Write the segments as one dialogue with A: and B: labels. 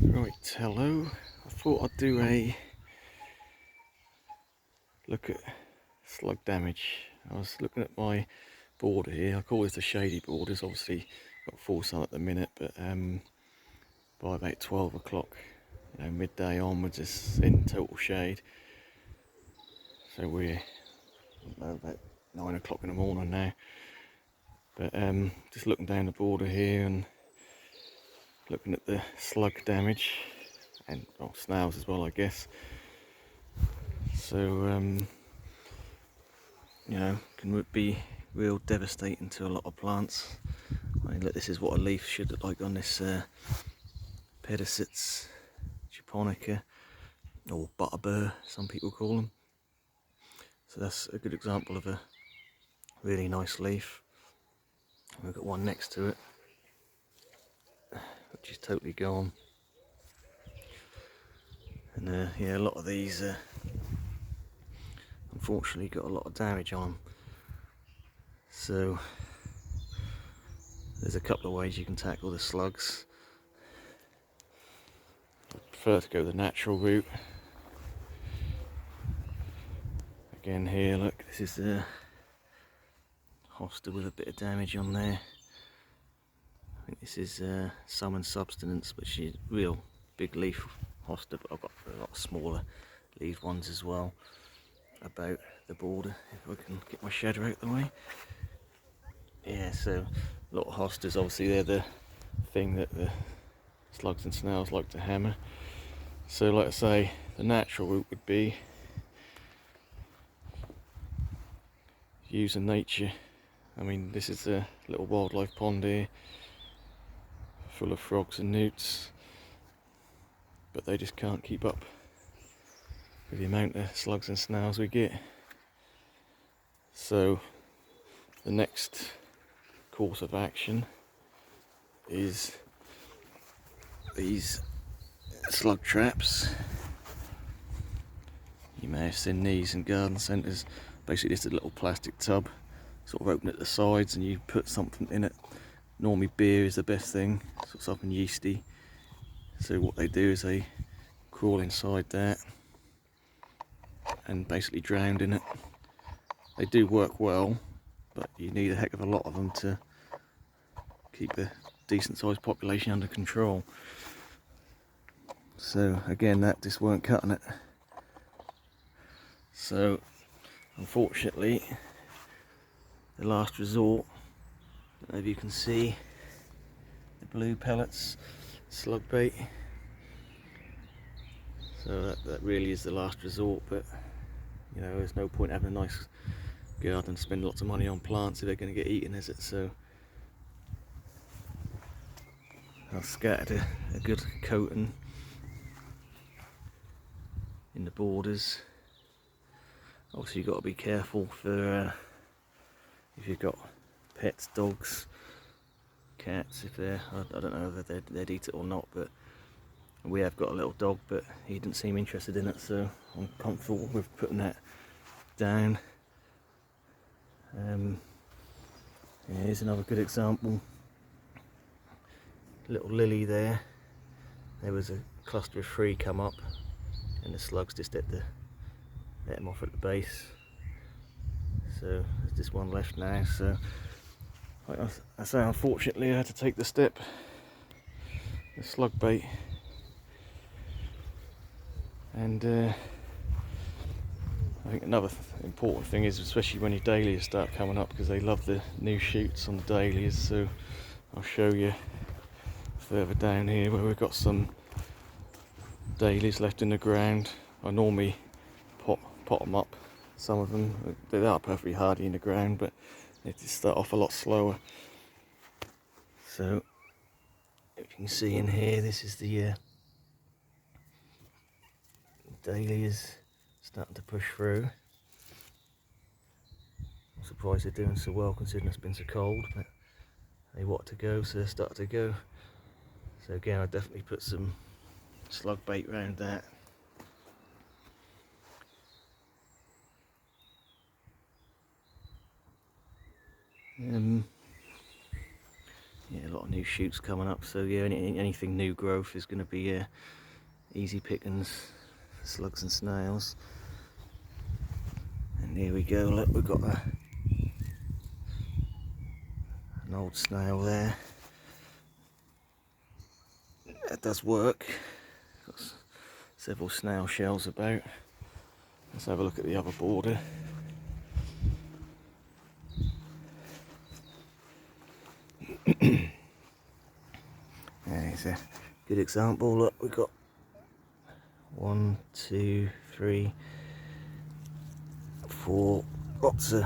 A: Right, hello. I thought I'd do a look at slug damage. I was looking at my border here. I call this a shady border. It's obviously got full sun at the minute, but by about 12 o'clock, midday onwards, it's in total shade. So we're about 9 o'clock in the morning now. But just looking down the border here and looking at the slug damage and snails as well, I guess. So can be real devastating to a lot of plants. I mean, look, this is what a leaf should look like on this Pedicets japonica, or butterbur, some people call them. So that's a good example of a really nice leaf. We've got one next to it, which is totally gone. And yeah, a lot of these unfortunately got a lot of damage on them. So there's a couple of ways you can tackle the slugs. I prefer to go the natural route. Again here, look, this is the hosta with a bit of damage on there. I think this is Summon Substance, which is real big leaf hosta, but I've got a lot of smaller leaf ones as well about the border, if I can get my shadow out of the way. Yeah, so a lot of hostas, obviously they're the thing that the slugs and snails like to hammer. So like I say, the natural route would be using nature. I mean, this is a little wildlife pond here, full of frogs and newts, but they just can't keep up with the amount of slugs and snails we get. So the next course of action is these slug traps. You may have seen these in garden centres. Basically just a little plastic tub, sort of open at the sides, and you put something in it. Normally beer is the best thing, sort of something yeasty. So what they do is they crawl inside that and basically drown in it. They do work well, but you need a heck of a lot of them to keep a decent sized population under control. So again, that just weren't cutting it. So unfortunately, the last resort, I don't know if you can see the blue pellets, slug bait. So that really is the last resort, but you know, there's no point having a nice garden and spend lots of money on plants if they're going to get eaten, is it? So I've scattered a good coating in the borders. Obviously you've got to be careful for if you've got pets, dogs, cats, if they're, I don't know whether they'd eat it or not, but we have got a little dog, but he didn't seem interested in it, so I'm comfortable with putting that down. Here's another good example. Little lily there. There was a cluster of 3 come up, and the slugs just let them off at the base. So there's just one left now. So like I say, unfortunately I had to take the step, the slug bait, and I think another important thing is, especially when your dahlias start coming up, because they love the new shoots on the dahlias. So I'll show you further down here where we've got some dahlias left in the ground. I normally pot them up. Some of them, they are perfectly hardy in the ground, but they just start off a lot slower. So if you can see in here, this is the dahlias starting to push through. I'm surprised they're doing so well considering it's been so cold, but they want to go, so they're starting to go. So again, I definitely put some slug bait around that. yeah, a lot of new shoots coming up, so yeah, anything new growth is going to be easy pickings for slugs and snails. And here we go, look, we've got an old snail there. That does work. Got several snail shells about. Let's have a look at the other border. There's a good example. Look, we've got 1, 2, 3, 4, lots of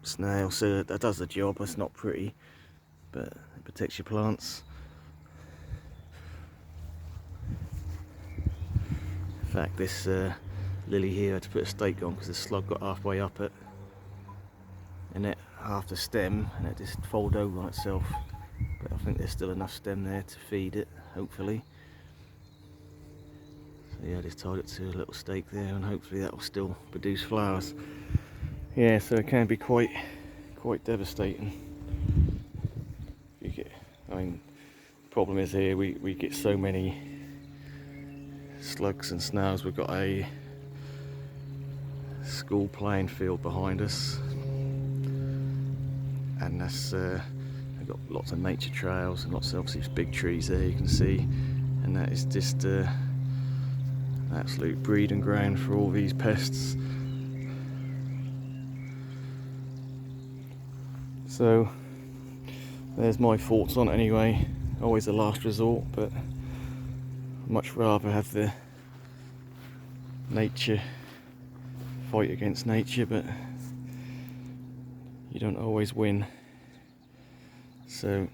A: snail. So that does the job. It's not pretty, but it protects your plants. In fact, this lily here, I had to put a stake on because the slug got halfway up it, and it half the stem, and it just folded over on itself. But I think there's still enough stem there to feed it, hopefully. So yeah, I just tied it to a little stake there, and hopefully that will still produce flowers. Yeah, so it can be quite devastating. I mean, the problem is here we get so many slugs and snails. We've got a school playing field behind us, and that's we've got lots of nature trails and lots of obviously big trees there you can see, and that is just an absolute breeding ground for all these pests. So there's my thoughts on it anyway. Always a last resort, but I'd much rather have the nature fight against nature, but you don't always win. So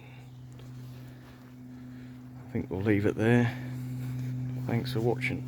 A: I think we'll leave it there. Thanks for watching.